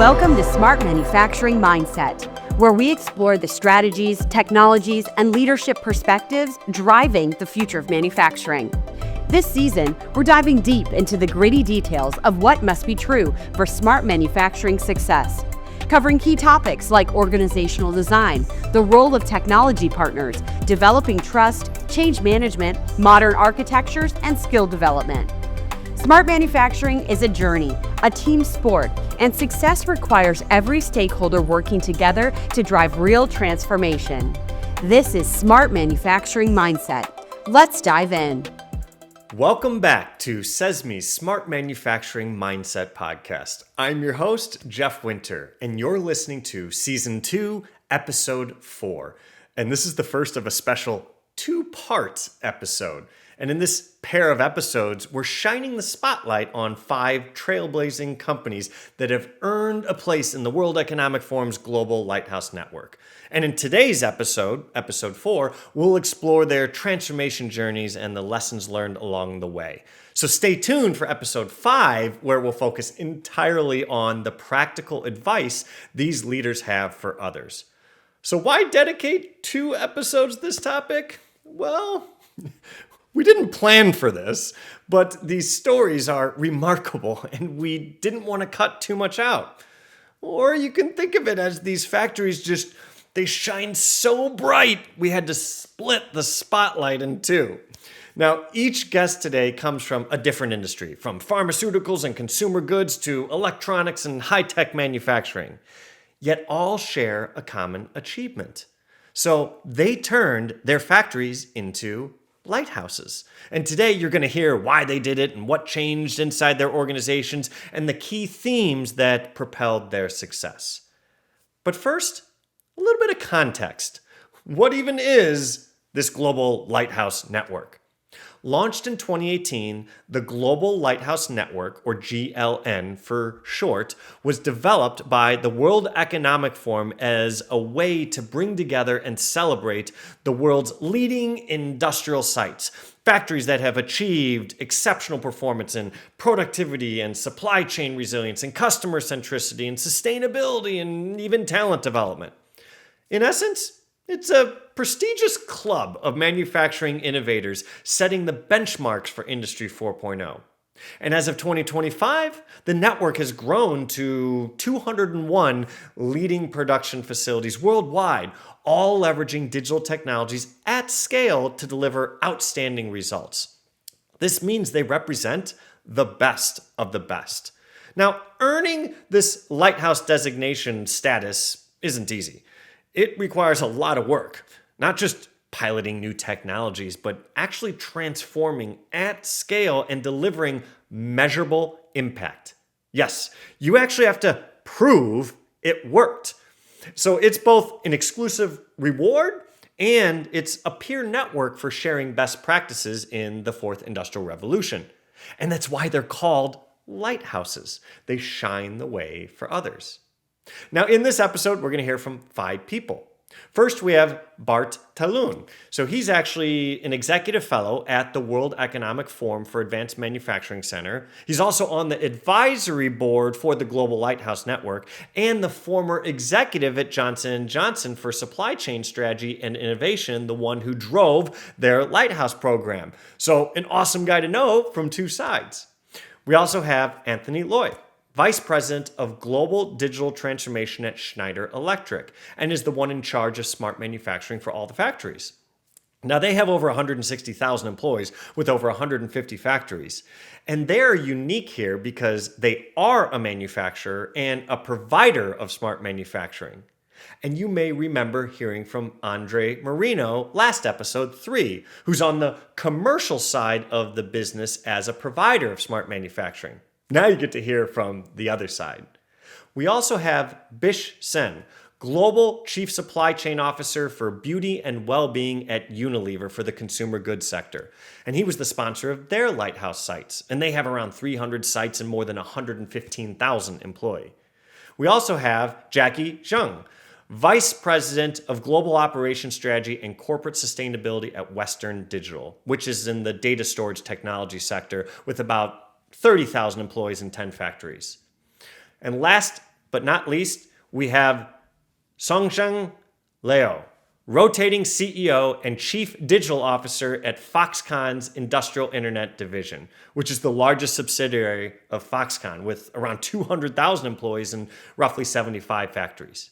Welcome to Smart Manufacturing Mindset, where we explore the strategies, technologies, and leadership perspectives driving the future of manufacturing. This season, we're diving deep into the gritty details of what must be true for smart manufacturing success, covering key topics like organizational design, the role of technology partners, developing trust, change management, modern architectures, and skill development. Smart manufacturing is a journey, a team sport, and success requires every stakeholder working together to drive real transformation. This is Smart Manufacturing Mindset. Let's dive in. Welcome back to SESME's Smart Manufacturing Mindset podcast. I'm your host, Jeff Winter, and you're listening to Season 2, Episode 4. And this is the first of a special two-part episode. And in this pair of episodes, we're shining the spotlight on 5 trailblazing companies that have earned a place in the World Economic Forum's Global Lighthouse Network. And in today's episode, Episode 4, we'll explore their transformation journeys and the lessons learned along the way. So stay tuned for Episode 5, where we'll focus entirely on the practical advice these leaders have for others. So why dedicate 2 episodes to this topic? Well, we didn't plan for this, but these stories are remarkable and we didn't want to cut too much out. Or you can think of it as these factories they shine so bright, we had to split the spotlight in 2. Now, each guest today comes from a different industry, from pharmaceuticals and consumer goods to electronics and high-tech manufacturing, yet all share a common achievement. So they turned their factories into lighthouses. And today you're going to hear why they did it and what changed inside their organizations and the key themes that propelled their success. But first, a little bit of context. What even is this Global Lighthouse Network? Launched in 2018, the Global Lighthouse Network, or GLN for short, was developed by the World Economic Forum as a way to bring together and celebrate the world's leading industrial sites, factories that have achieved exceptional performance in productivity and supply chain resilience and customer centricity and sustainability and even talent development. In essence, it's a prestigious club of manufacturing innovators setting the benchmarks for Industry 4.0. And as of 2025, the network has grown to 201 leading production facilities worldwide, all leveraging digital technologies at scale to deliver outstanding results. This means they represent the best of the best. Now, earning this lighthouse designation status isn't easy. It requires a lot of work, not just piloting new technologies, but actually transforming at scale and delivering measurable impact. Yes, you actually have to prove it worked. So it's both an exclusive reward and it's a peer network for sharing best practices in the 4th Industrial Revolution. And that's why they're called lighthouses. They shine the way for others. Now, in this episode, we're going to hear from 5 people. First, we have Bart Talloen. So he's actually an executive fellow at the World Economic Forum for Advanced Manufacturing Center. He's also on the advisory board for the Global Lighthouse Network and the former executive at Johnson & Johnson for supply chain strategy and innovation, the one who drove their Lighthouse program. So an awesome guy to know from 2 sides. We also have Anthony Loy, Vice President of Global Digital Transformation at Schneider Electric, and is the one in charge of smart manufacturing for all the factories. Now, they have over 160,000 employees with over 150 factories. And they're unique here because they are a manufacturer and a provider of smart manufacturing. And you may remember hearing from Andre Marino last episode 3, who's on the commercial side of the business as a provider of smart manufacturing. Now you get to hear from the other side. We also have Bish Sen, Global Chief Supply Chain Officer for Beauty and Wellbeing at Unilever for the consumer goods sector. And he was the sponsor of their Lighthouse sites. And they have around 300 sites and more than 115,000 employees. We also have Jackie Jung, Vice President of Global Operations Strategy and Corporate Sustainability at Western Digital, which is in the data storage technology sector with about 30,000 employees in 10 factories. And last but not least, we have Songjung Leo, rotating CEO and Chief Digital Officer at Foxconn's Industrial Internet Division, which is the largest subsidiary of Foxconn with around 200,000 employees and roughly 75 factories.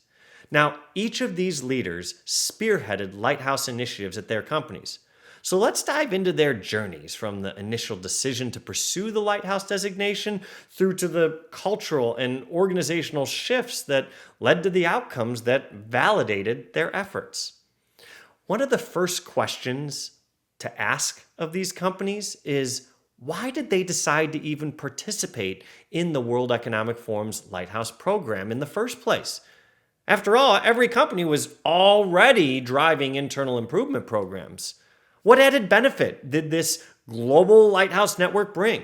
Now, each of these leaders spearheaded Lighthouse initiatives at their companies. So let's dive into their journeys from the initial decision to pursue the Lighthouse designation through to the cultural and organizational shifts that led to the outcomes that validated their efforts. One of the first questions to ask of these companies is, why did they decide to even participate in the World Economic Forum's Lighthouse program in the first place? After all, every company was already driving internal improvement programs. What added benefit did this global Lighthouse network bring?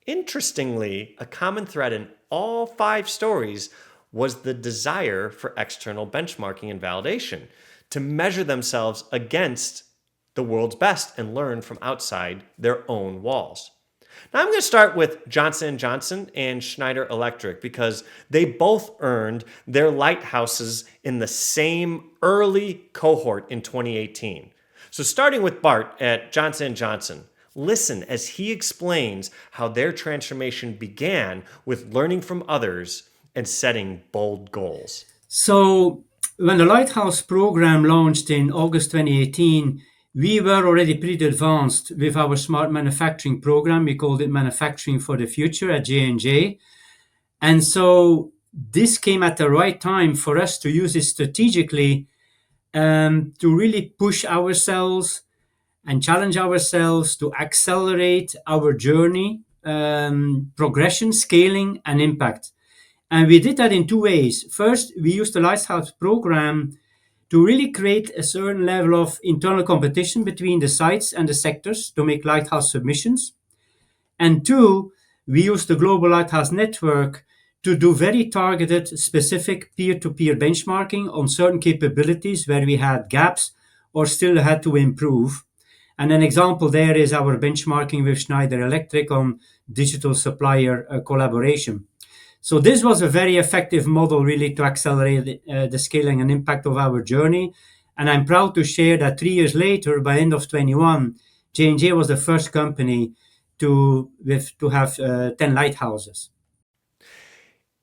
Interestingly, a common thread in all 5 stories was the desire for external benchmarking and validation, to measure themselves against the world's best and learn from outside their own walls. Now I'm going to start with Johnson & Johnson and Schneider Electric because they both earned their Lighthouses in the same early cohort in 2018. So starting with Bart at Johnson & Johnson, listen as he explains how their transformation began with learning from others and setting bold goals. So when the Lighthouse program launched in August 2018, we were already pretty advanced with our smart manufacturing program. We called it Manufacturing for the Future at J&J. And so this came at the right time for us to use it strategically to really push ourselves and challenge ourselves to accelerate our journey, progression, scaling, and impact. And we did that in 2 ways. First, we used the Lighthouse program to really create a certain level of internal competition between the sites and the sectors to make Lighthouse submissions. And 2, we used the Global Lighthouse Network to do very targeted, specific peer-to-peer benchmarking on certain capabilities where we had gaps or still had to improve. And an example there is our benchmarking with Schneider Electric on digital supplier collaboration. So this was a very effective model really to accelerate the scaling and impact of our journey. And I'm proud to share that 3 years later, by end of 21, J&J was the first company to have 10 lighthouses.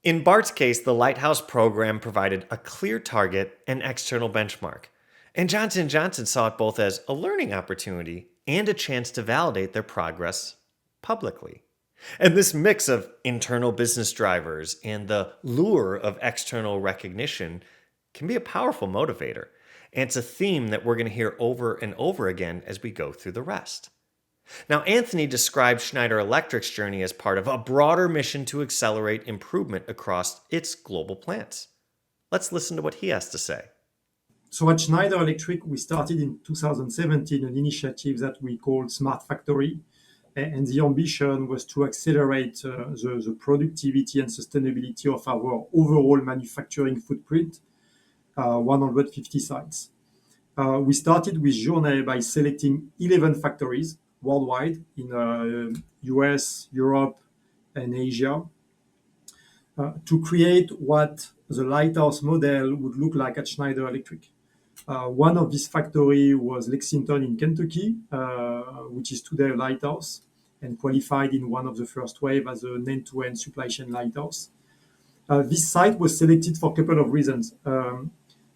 In Bart's case, the Lighthouse program provided a clear target and external benchmark. And Johnson & Johnson saw it both as a learning opportunity and a chance to validate their progress publicly. And this mix of internal business drivers and the lure of external recognition can be a powerful motivator. And it's a theme that we're going to hear over and over again as we go through the rest. Now, Anthony described Schneider Electric's journey as part of a broader mission to accelerate improvement across its global plants. Let's listen to what he has to say. So at Schneider Electric, we started in 2017 an initiative that we called Smart Factory. And the ambition was to accelerate the productivity and sustainability of our overall manufacturing footprint, 150 sites. We started with Journey by selecting 11 factories worldwide in US, Europe, and Asia to create what the Lighthouse model would look like at Schneider Electric. One of these factories was Lexington in Kentucky, which is today a lighthouse and qualified in one of the first wave as an end-to-end supply chain lighthouse. This site was selected for a couple of reasons.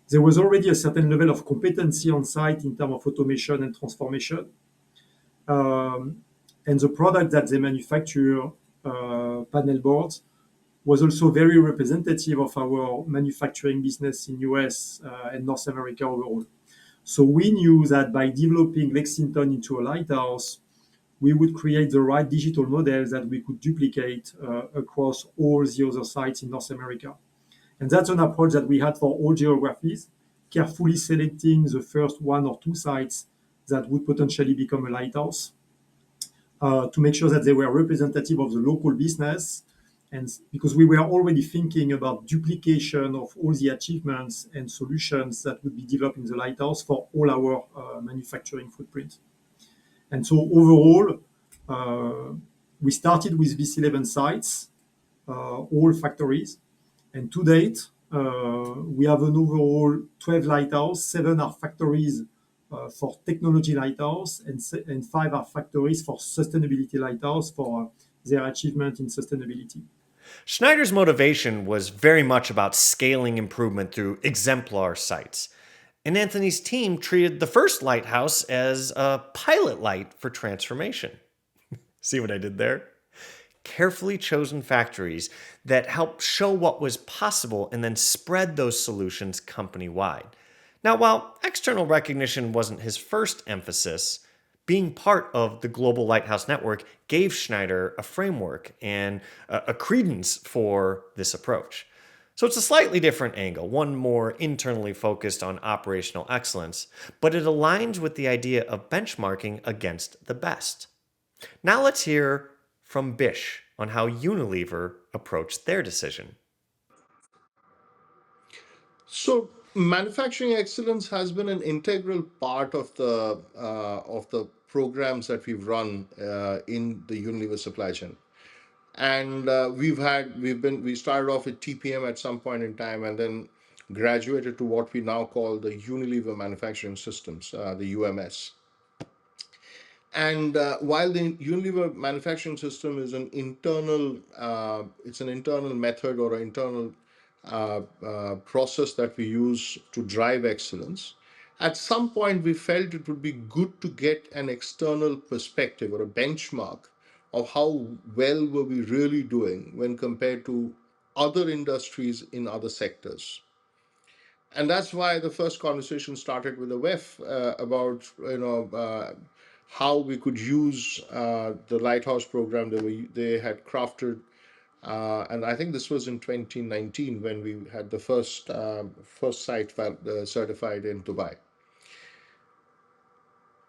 There was already a certain level of competency on site in terms of automation and transformation. And the product that they manufacture, panel boards, was also very representative of our manufacturing business in US and North America overall. So we knew that by developing Lexington into a lighthouse, we would create the right digital models that we could duplicate across all the other sites in North America. And that's an approach that we had for all geographies, carefully selecting the first 1 or 2 sites that would potentially become a lighthouse to make sure that they were representative of the local business. And because we were already thinking about duplication of all the achievements and solutions that would be developed in the lighthouse for all our manufacturing footprint. And so overall, we started with these 11 sites, all factories, And to date, we have an overall 12 lighthouses. 7 are factories for technology lighthouse, and 5 are factories for sustainability lighthouse for their achievement in sustainability. Schneider's motivation was very much about scaling improvement through exemplar sites. And Anthony's team treated the first lighthouse as a pilot light for transformation. See what I did there? Carefully chosen factories that helped show what was possible and then spread those solutions company-wide. Now, while external recognition wasn't his first emphasis, being part of the global lighthouse network gave Schneider a framework and a credence for this approach. So it's a slightly different angle, one more internally focused on operational excellence, but it aligns with the idea of benchmarking against the best. Now let's hear from Bish on how Unilever approached their decision. So manufacturing excellence has been an integral part of the programs that we've run in the Unilever supply chain. And we started off with TPM at some point in time, and then graduated to what we now call the Unilever Manufacturing Systems, the UMS. And while the Unilever manufacturing system is it's an internal method or an internal process that we use to drive excellence. At some point, we felt it would be good to get an external perspective or a benchmark of how well were we really doing when compared to other industries in other sectors. And that's why the first conversation started with the WEF about how we could use the Lighthouse program that they had crafted, and I think this was in 2019 when we had the first site certified in Dubai.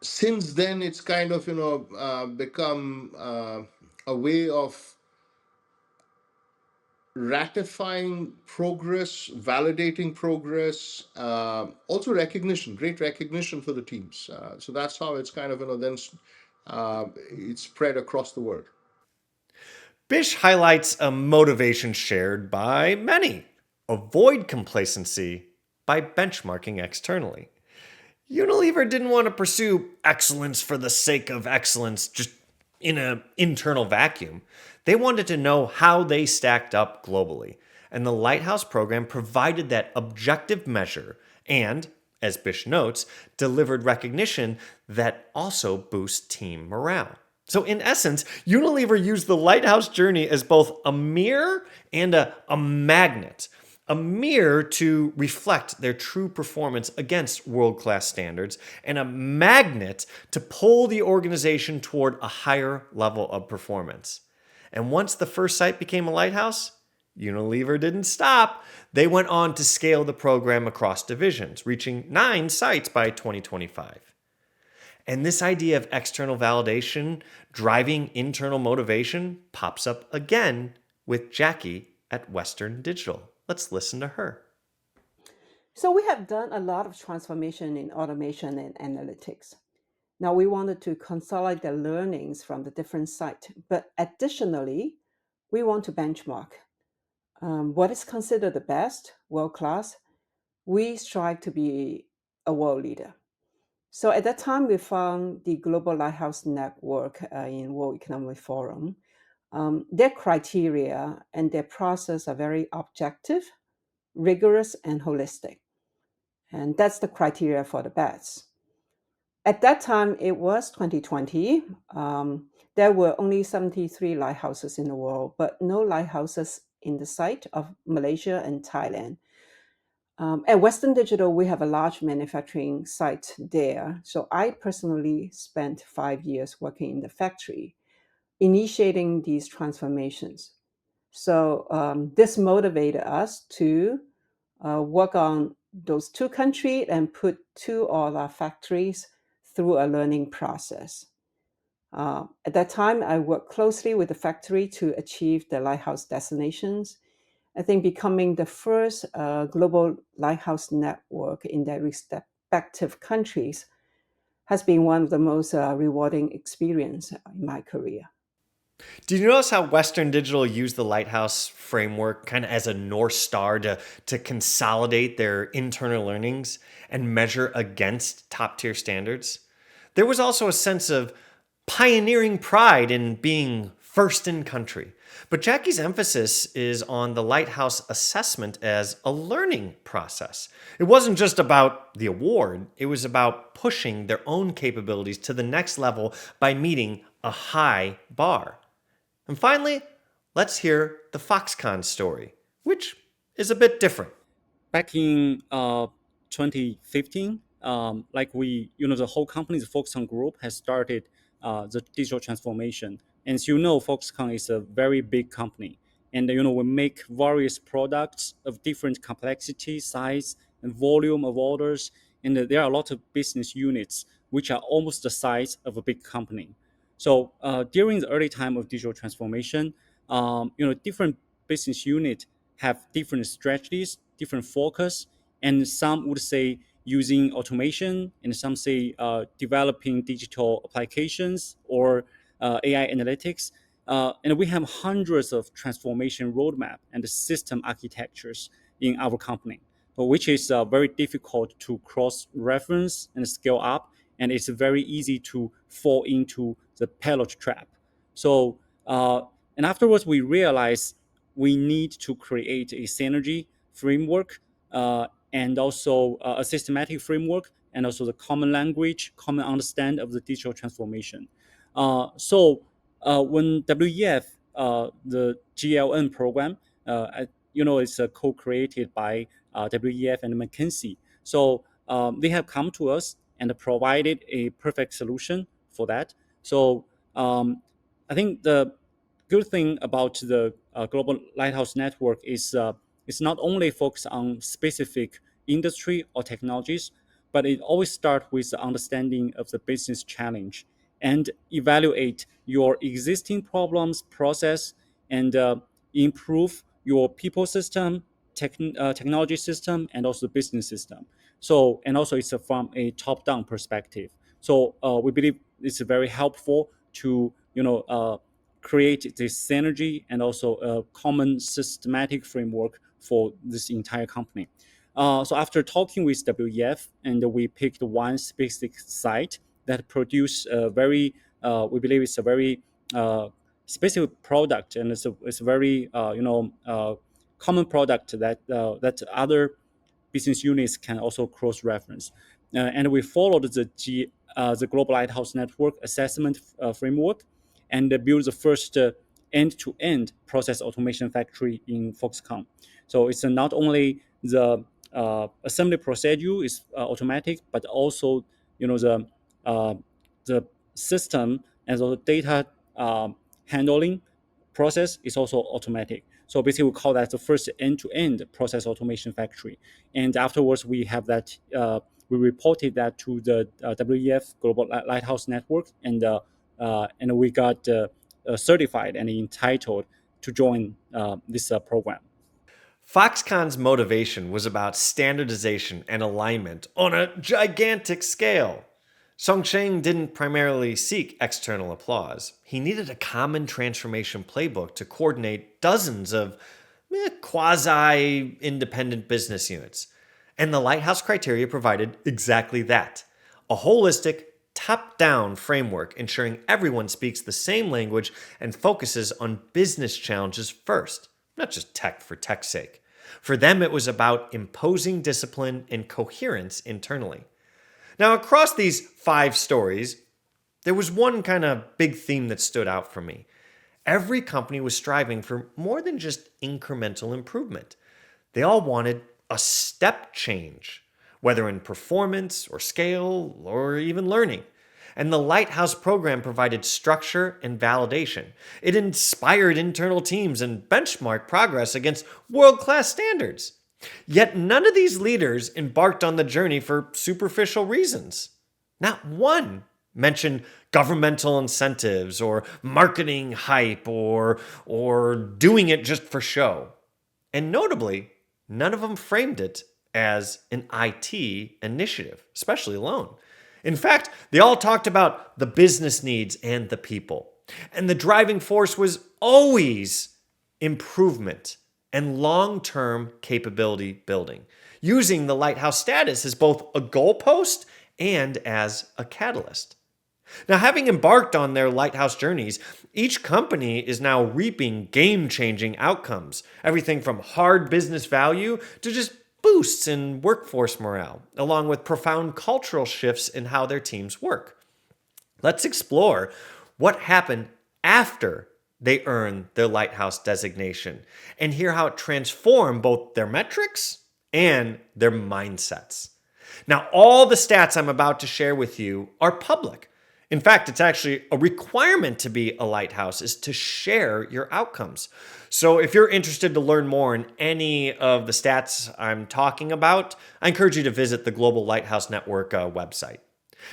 Since then, it's kind of become a way of ratifying progress, validating progress, also recognition, great recognition for the teams. So that's how it's kind of then it's spread across the world. Bish highlights a motivation shared by many. Avoid complacency by benchmarking externally. Unilever didn't want to pursue excellence for the sake of excellence just in an internal vacuum. They wanted to know how they stacked up globally. And the Lighthouse program provided that objective measure and, as Bish notes, delivered recognition that also boosts team morale. So in essence, Unilever used the Lighthouse journey as both a mirror and a magnet. A mirror to reflect their true performance against world-class standards, and a magnet to pull the organization toward a higher level of performance. And once the first site became a lighthouse, Unilever didn't stop. They went on to scale the program across divisions, reaching 9 sites by 2025. And this idea of external validation driving internal motivation pops up again with Jackie at Western Digital. Let's listen to her. So we have done a lot of transformation in automation and analytics. Now we wanted to consolidate the learnings from the different sites, but additionally, we want to benchmark what is considered the best, world-class. We strive to be a world leader. So at that time, we found the Global Lighthouse Network in World Economic Forum. Their criteria and their process are very objective, rigorous, and holistic. And that's the criteria for the best. At that time, it was 2020. There were only 73 lighthouses in the world, but no lighthouses in the site of Malaysia and Thailand. At Western Digital, we have a large manufacturing site there. So I personally spent 5 years working in the factory, initiating these transformations. So this motivated us to work on those 2 countries and put 2 of our factories through a learning process. At that time, I worked closely with the factory to achieve the lighthouse destinations. I think becoming the first global lighthouse network in their respective countries has been one of the most rewarding experience in my career. Do you notice how Western Digital used the Lighthouse framework kind of as a North Star to consolidate their internal learnings and measure against top tier standards? There was also a sense of pioneering pride in being first in country. But Jackie's emphasis is on the Lighthouse assessment as a learning process. It wasn't just about the award, it was about pushing their own capabilities to the next level by meeting a high bar. And finally, let's hear the Foxconn story, which is a bit different. Back in 2015, the whole company's Foxconn group has started the digital transformation. And as you know, Foxconn is a very big company. And, we make various products of different complexity, size, and volume of orders. And there are a lot of business units which are almost the size of a big company. So during the early time of digital transformation, different business units have different strategies, different focus, and some would say using automation, and some say developing digital applications or AI analytics. And we have hundreds of transformation roadmap and system architectures in our company, which is very difficult to cross-reference and scale up, and it's very easy to fall into the pilot trap. So, and afterwards we realized we need to create a synergy framework and also a systematic framework and also the common language, common understand of the digital transformation. When WEF, the GLN program, it's co-created by WEF and McKinsey. So they have come to us and provided a perfect solution for that. So I think the good thing about the Global Lighthouse Network is it's not only focused on specific industry or technologies, but it always starts with the understanding of the business challenge and evaluate your existing problems, process, and improve your people system, technology system, and also business system. So, and also it's from a top-down perspective. So we believe it's very helpful to create this synergy and also a common systematic framework for this entire company. So after talking with WEF, and we picked one specific site that produce a very, we believe it's a very specific product, and it's a very common product that other business units can also cross-reference. And we followed the Global Lighthouse Network assessment framework and build the first end-to-end process automation factory in Foxconn. So it's not only the assembly procedure is automatic, but also the system and the data handling process is also automatic. So basically, we call that the first end-to-end process automation factory. And afterwards, we have that. We reported that to the WEF Global Lighthouse Network, and we got certified and entitled to join this program. Foxconn's motivation was about standardization and alignment on a gigantic scale. Songsheng didn't primarily seek external applause. He needed a common transformation playbook to coordinate dozens of quasi-independent business units. And the Lighthouse criteria provided exactly that. A holistic, top-down framework ensuring everyone speaks the same language and focuses on business challenges first, not just tech for tech's sake. For them, it was about imposing discipline and coherence internally. Now, across these 5 stories, there was one kind of big theme that stood out for me. Every company was striving for more than just incremental improvement. They all wanted a step change, whether in performance or scale or even learning. And the Lighthouse program provided structure and validation. It inspired internal teams and benchmarked progress against world-class standards. Yet none of these leaders embarked on the journey for superficial reasons. Not one mentioned governmental incentives or marketing hype or doing it just for show. And notably, none of them framed it as an IT initiative, especially alone. In fact, they all talked about the business needs and the people. And the driving force was always improvement and long-term capability building, using the lighthouse status as both a goalpost and as a catalyst. Now, having embarked on their lighthouse journeys, each company is now reaping game-changing outcomes, everything from hard business value to just boosts in workforce morale, along with profound cultural shifts in how their teams work. Let's explore what happened after they earned their lighthouse designation and hear how it transformed both their metrics and their mindsets. Now, all the stats I'm about to share with you are public. In fact, it's actually a requirement to be a lighthouse is to share your outcomes. So if you're interested to learn more in any of the stats I'm talking about, I encourage you to visit the Global Lighthouse Network website.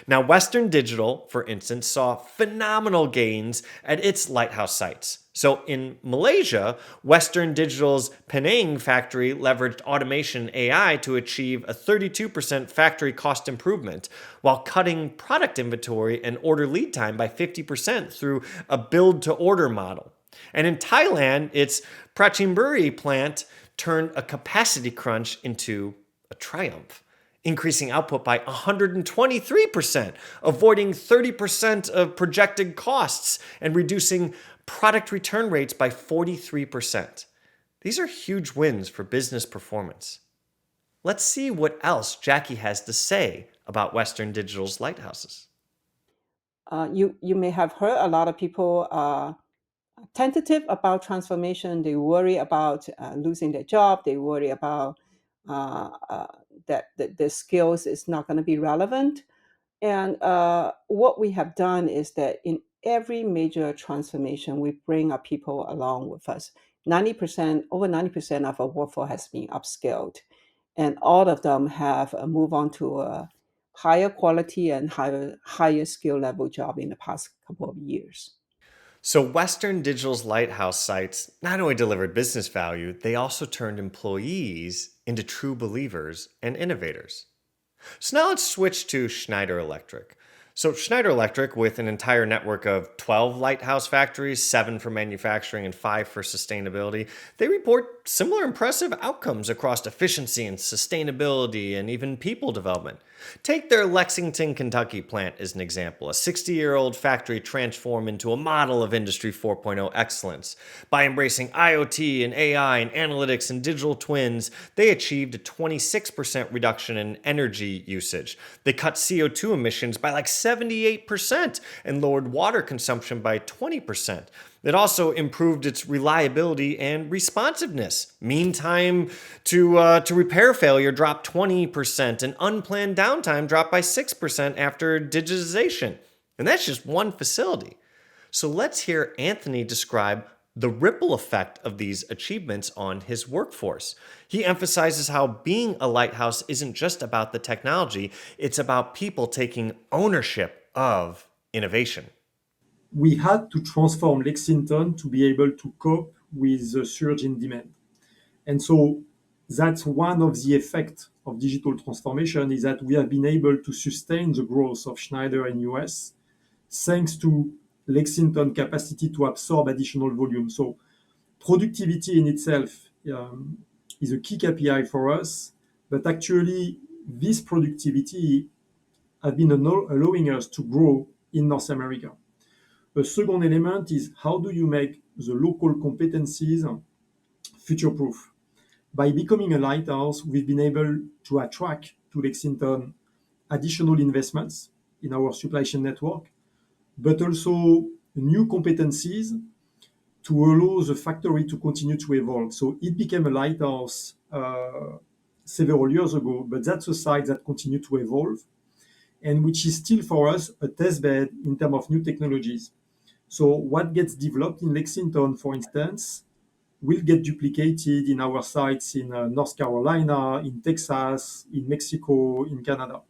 Now, Western Digital, for instance, saw phenomenal gains at its lighthouse sites. So in Malaysia, Western Digital's Penang factory leveraged automation AI to achieve a 32% factory cost improvement while cutting product inventory and order lead time by 50% through a build-to-order model. And in Thailand, its Prachinburi plant turned a capacity crunch into a triumph, increasing output by 123%, avoiding 30% of projected costs, and reducing product return rates by 43%. These are huge wins for business performance. Let's see what else Jackie has to say about Western Digital's lighthouses. You may have heard a lot of people tentative about transformation. They worry about losing their job. They worry about that the skills is not going to be relevant. And what we have done is that in every major transformation, we bring our people along with us. Over 90% of our workforce has been upskilled, and all of them have moved on to a higher quality and higher skill level job in the past couple of years. So Western Digital's lighthouse sites not only delivered business value, they also turned employees into true believers and innovators. So now let's switch to Schneider Electric. So Schneider Electric, with an entire network of 12 lighthouse factories, 7 for manufacturing and 5 for sustainability, they report similar impressive outcomes across efficiency and sustainability and even people development. Take their Lexington, Kentucky plant as an example. A 60-year-old factory transformed into a model of Industry 4.0 excellence. By embracing IoT and AI and analytics and digital twins, they achieved a 26% reduction in energy usage. They cut CO2 emissions by like 78% and lowered water consumption by 20%. It also improved its reliability and responsiveness. Mean time to repair failure dropped 20%, and unplanned downtime dropped by 6% after digitization. And that's just one facility. So let's hear Anthony describe the ripple effect of these achievements on his workforce. He emphasizes how being a lighthouse isn't just about the technology, it's about people taking ownership of innovation. We had to transform Lexington to be able to cope with the surge in demand. And so that's one of the effects of digital transformation is that we have been able to sustain the growth of Schneider in US thanks to Lexington capacity to absorb additional volume. So productivity in itself is a key KPI for us, but actually this productivity has been allowing us to grow in North America. A second element is how do you make the local competencies future-proof? By becoming a lighthouse, we've been able to attract to Lexington additional investments in our supply chain network, but also new competencies to allow the factory to continue to evolve. So it became a lighthouse several years ago, but that's a site that continued to evolve and which is still for us a test bed in terms of new technologies. So what gets developed in Lexington, for instance, will get duplicated in our sites in North Carolina, in Texas, in Mexico, in Canada.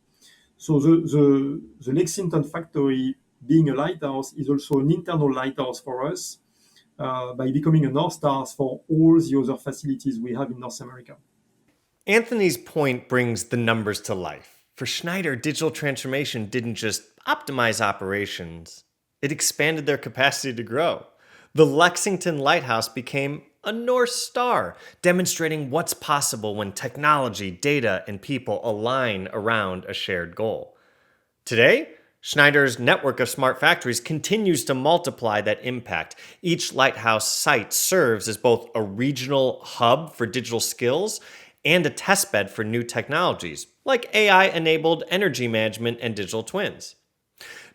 So the Lexington factory, being a lighthouse, is also an internal lighthouse for us by becoming a North Star for all the other facilities we have in North America. Anthony's point brings the numbers to life. For Schneider, digital transformation didn't just optimize operations, It expanded their capacity to grow. The Lexington Lighthouse became a North Star, demonstrating what's possible when technology, data, and people align around a shared goal. Today, Schneider's network of smart factories continues to multiply that impact. Each Lighthouse site serves as both a regional hub for digital skills and a testbed for new technologies, like AI-enabled energy management and digital twins.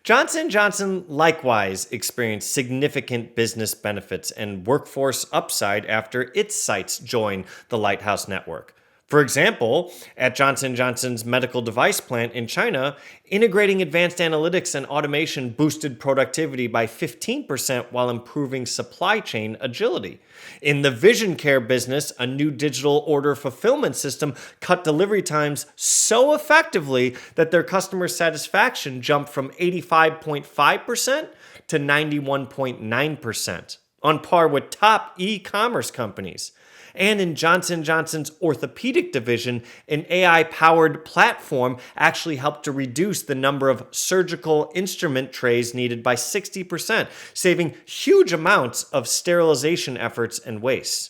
Johnson & Johnson likewise experienced significant business benefits and workforce upside after its sites joined the Lighthouse network. For example, at Johnson & Johnson's medical device plant in China, integrating advanced analytics and automation boosted productivity by 15% while improving supply chain agility. In the vision care business, a new digital order fulfillment system cut delivery times so effectively that their customer satisfaction jumped from 85.5% to 91.9%, on par with top e-commerce companies. And in Johnson & Johnson's orthopedic division, an AI-powered platform actually helped to reduce the number of surgical instrument trays needed by 60%, saving huge amounts of sterilization efforts and waste.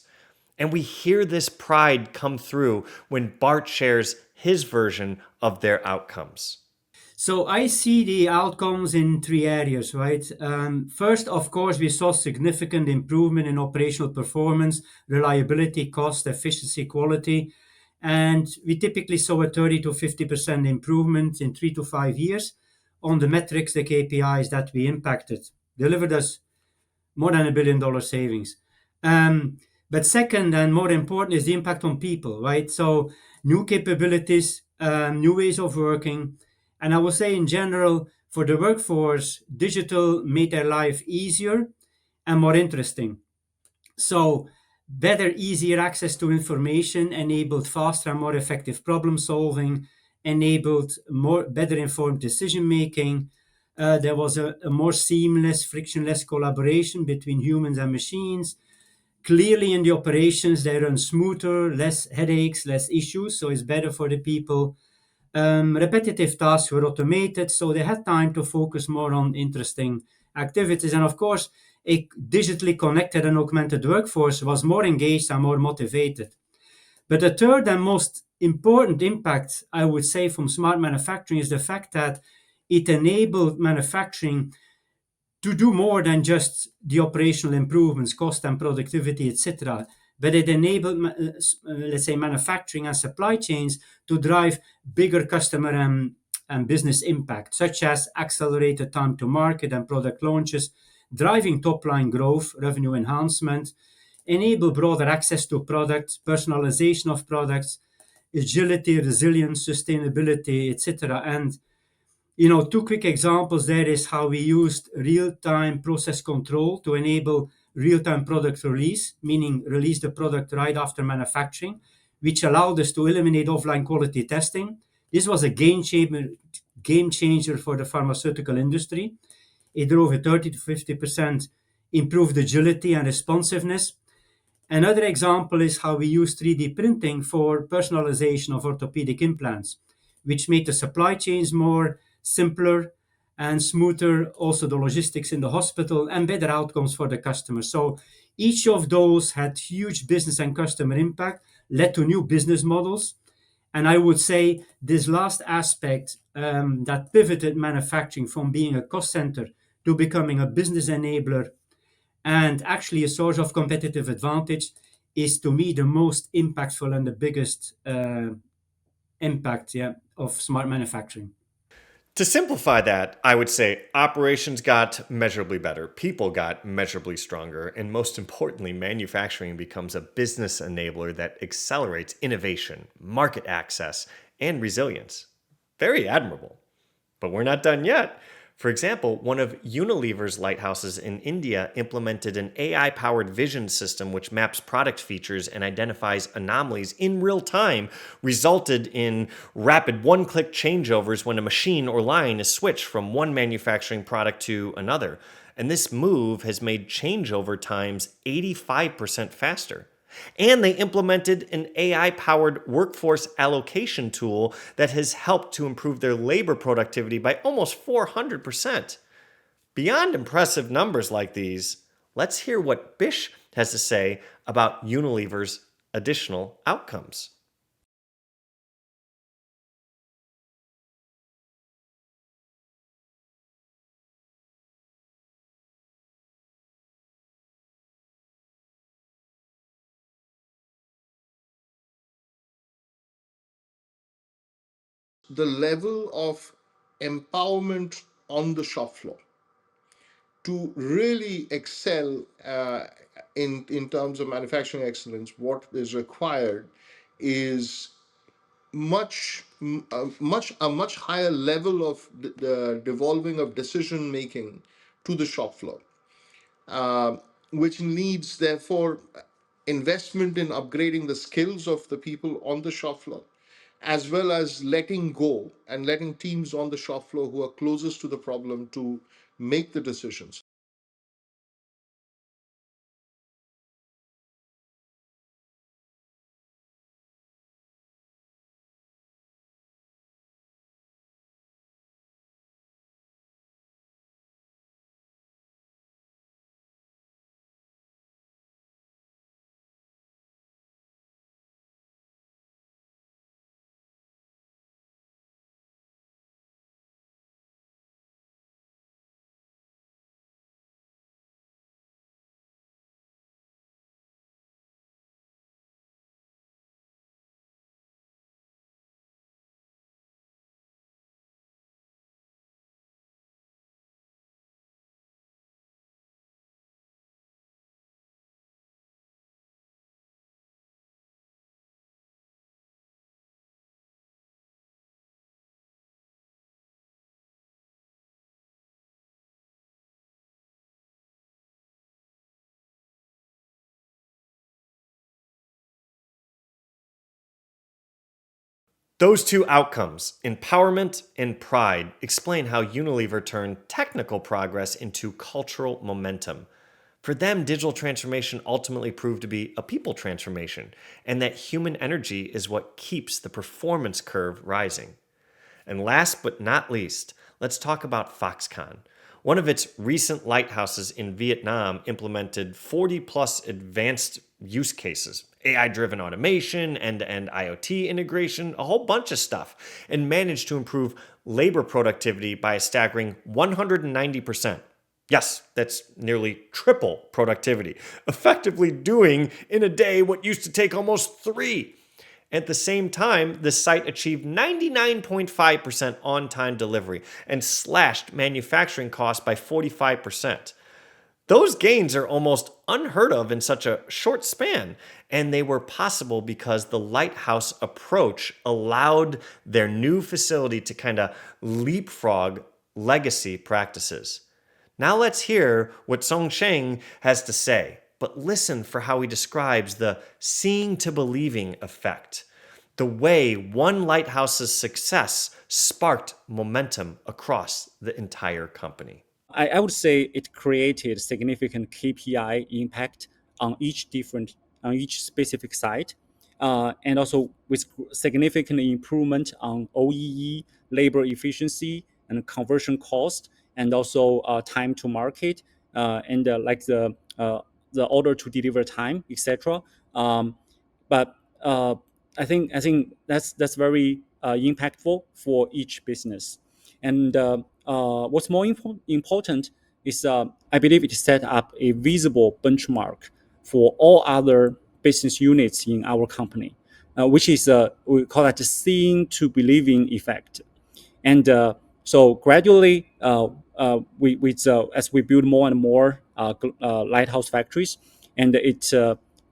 And we hear this pride come through when Bart shares his version of their outcomes. So I see the outcomes in three areas, right? First, of course, we saw significant improvement in operational performance, reliability, cost, efficiency, quality. And we typically saw a 30 to 50% improvement in 3 to 5 years on the metrics, the KPIs that we impacted, delivered us more than $1 billion savings. But second and more important is the impact on people, right? So new capabilities, new ways of working. And I will say in general, for the workforce, digital made their life easier and more interesting. So better, easier access to information enabled faster and more effective problem solving, enabled more better informed decision making. There was a more seamless, frictionless collaboration between humans and machines. Clearly in the operations, they run smoother, less headaches, less issues, so it's better for the people. Repetitive tasks were automated, so they had time to focus more on interesting activities. And of course, a digitally connected and augmented workforce was more engaged and more motivated. But the third and most important impact, I would say, from smart manufacturing is the fact that it enabled manufacturing to do more than just the operational improvements, cost and productivity, etc. But it enabled, let's say, manufacturing and supply chains to drive bigger customer and business impact, such as accelerated time to market and product launches, driving top-line growth, revenue enhancement, enable broader access to products, personalization of products, agility, resilience, sustainability, etc. And two quick examples there is how we used real-time process control to enable real-time product release, meaning release the product right after manufacturing, which allowed us to eliminate offline quality testing. This was a game changer for the pharmaceutical industry. It drove a 30 to 50% improved agility and responsiveness. Another example is how we use 3D printing for personalization of orthopedic implants, which made the supply chains more simpler and smoother, also the logistics in the hospital, and better outcomes for the customer. So each of those had huge business and customer impact, led to new business models. And I would say this last aspect that pivoted manufacturing from being a cost center to becoming a business enabler and actually a source of competitive advantage is, to me, the most impactful and the biggest impact of smart manufacturing. To simplify that, I would say operations got measurably better, people got measurably stronger, and most importantly, manufacturing becomes a business enabler that accelerates innovation, market access, and resilience. Very admirable. But we're not done yet. For example, one of Unilever's lighthouses in India implemented an AI-powered vision system which maps product features and identifies anomalies in real time, resulted in rapid one-click changeovers when a machine or line is switched from one manufacturing product to another. And this move has made changeover times 85% faster. And they implemented an AI-powered workforce allocation tool that has helped to improve their labor productivity by almost 400%. Beyond impressive numbers like these, let's hear what Bish has to say about Unilever's additional outcomes. The level of empowerment on the shop floor to really excel in terms of manufacturing excellence, what is required is a much higher level of the devolving of decision making to the shop floor, uh, which needs therefore investment in upgrading the skills of the people on the shop floor, as well as letting go and letting teams on the shop floor who are closest to the problem to make the decisions. Those two outcomes, empowerment and pride, explain how Unilever turned technical progress into cultural momentum. For them, digital transformation ultimately proved to be a people transformation, and that human energy is what keeps the performance curve rising. And last but not least, let's talk about Foxconn. One of its recent lighthouses in Vietnam implemented 40 plus advanced use cases, AI driven automation, end to end IoT integration, a whole bunch of stuff, and managed to improve labor productivity by a staggering 190%. Yes, that's nearly triple productivity, effectively doing in a day what used to take almost 3. At the same time, the site achieved 99.5% on time delivery and slashed manufacturing costs by 45%. Those gains are almost unheard of in such a short span, and they were possible because the Lighthouse approach allowed their new facility to kind of leapfrog legacy practices. Now let's hear what Song Sheng has to say, but listen for how he describes the seeing to believing effect, the way one lighthouse's success sparked momentum across the entire company. I would say it created significant KPI impact on each specific site, and also with significant improvement on OEE, labor efficiency, and conversion cost, and also time to market, and like the order to deliver time, etc. But I think that's very impactful for each business. And what's more important is I believe it set up a visible benchmark for all other business units in our company, which is we call that the seeing to believing effect. And so gradually, as we build more and more lighthouse factories, and it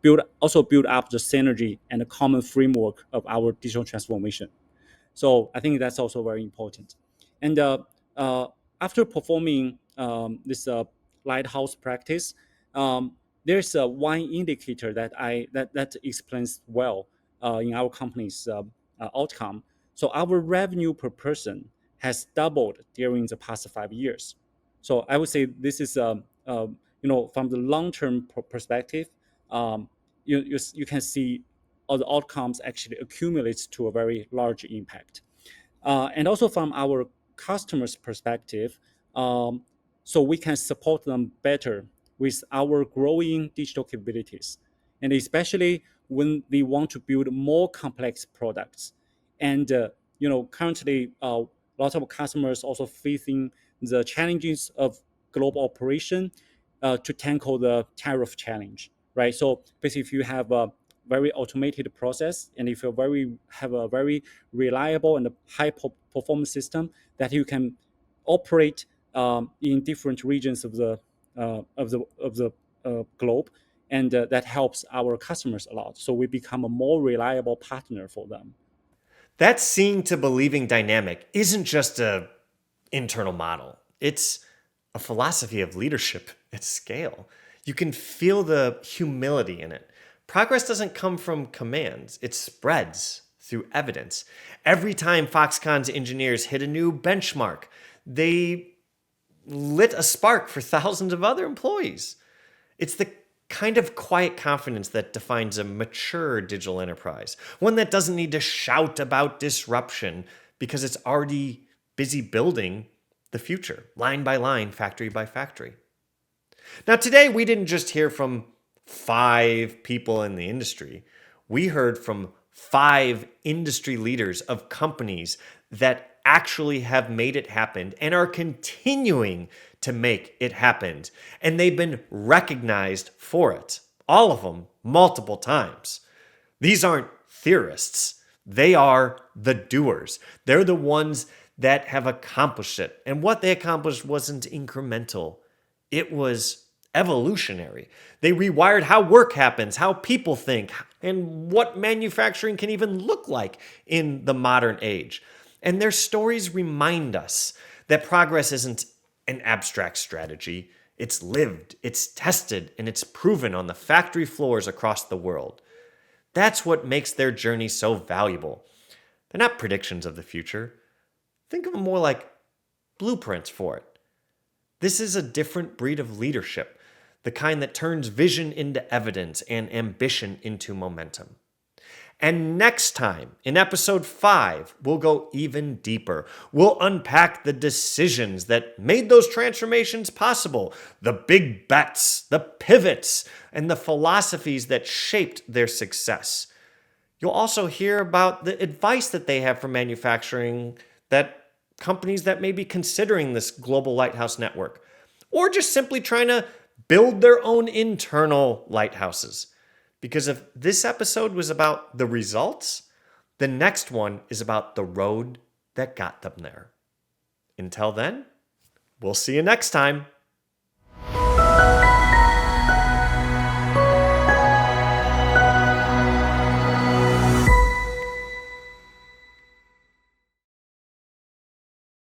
build up the synergy and the common framework of our digital transformation. So I think that's also very important. And uh, after performing this lighthouse practice, there's one indicator that explains well in our company's outcome. So our revenue per person has doubled during the past 5 years. So I would say this is from the long-term perspective, um, you can see all the outcomes actually accumulates to a very large impact. And also from our customers' perspective, um, so we can support them better with our growing digital capabilities, and especially when they want to build more complex products. And currently, lots of customers also facing the challenges of global operation to tackle the tariff challenge, right? So basically, if you have a very automated process, and if you have a very reliable and high performance system that you can operate in different regions of the globe, and that helps our customers a lot. So we become a more reliable partner for them. That seeing to believing dynamic isn't just a internal model. It's a philosophy of leadership at scale. You can feel the humility in it. Progress doesn't come from commands, it spreads through evidence. Every time Foxconn's engineers hit a new benchmark, they lit a spark for thousands of other employees. It's the kind of quiet confidence that defines a mature digital enterprise, one that doesn't need to shout about disruption because it's already busy building the future, line by line, factory by factory. Now, today, we didn't just hear from 5 people in the industry. We heard from 5 industry leaders of companies that actually have made it happen and are continuing to make it happen. And they've been recognized for it, all of them, multiple times. These aren't theorists. They are the doers. They're the ones that have accomplished it. And what they accomplished wasn't incremental. It was evolutionary. They rewired how work happens, how people think, and what manufacturing can even look like in the modern age. And their stories remind us that progress isn't an abstract strategy. It's lived, it's tested, and it's proven on the factory floors across the world. That's what makes their journey so valuable. They're not predictions of the future. Think of them more like blueprints for it. This is a different breed of leadership, the kind that turns vision into evidence and ambition into momentum. And next time, in episode 5, we'll go even deeper. We'll unpack the decisions that made those transformations possible, the big bets, the pivots, and the philosophies that shaped their success. You'll also hear about the advice that they have for manufacturing that companies that may be considering this global lighthouse network, or just simply trying to build their own internal lighthouses. Because if this episode was about the results, the next one is about the road that got them there. Until then, we'll see you next time.